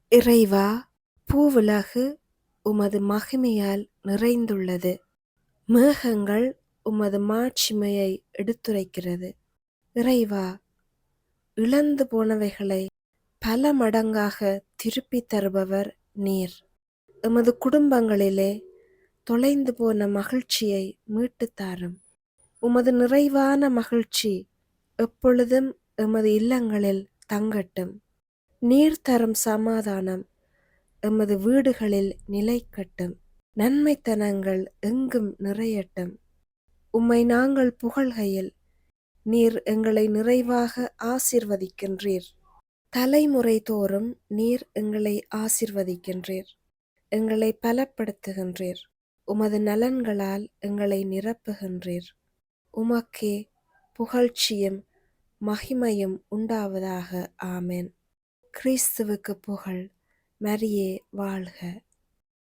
இறைவா, பூவுலகு உமது மகிமையால் நிறைந்துள்ளது. மேகங்கள் உமது மாட்சிமையை எடுத்துரைக்கிறது. இறைவா, இழந்து போனவைகளை பல மடங்காக திருப்பித் தருபவர் நீர். எமது குடும்பங்களிலே தொலைந்து போன மகிழ்ச்சியை மீட்டுத் தாரும். உமது நிறைவான மகிழ்ச்சி எப்பொழுதும் எமது இல்லங்களில் தங்கட்டும். நீர் தரும் சமாதானம் எமது வீடுகளில் நிலைக்கட்டும். நன்மைத்தனங்கள் எங்கும் நிறையட்டும். உம்மை நாங்கள் புகழ்கையில் நீர் எங்களை நிறைவாக ஆசீர்வதிக்கின்றீர். தலைமுறை தோறும் நீர் எங்களை ஆசீர்வதிக்கின்றீர். எங்களை பலப்படுத்துகின்றீர். உமது நலன்களால் எங்களை நிரப்புகின்றீர். உமக்கே புகழ்ச்சியும் மகிமையும் உண்டாவதாக. ஆமென். கிறிஸ்துவுக்கு புகழ். மரியே வாழ்க.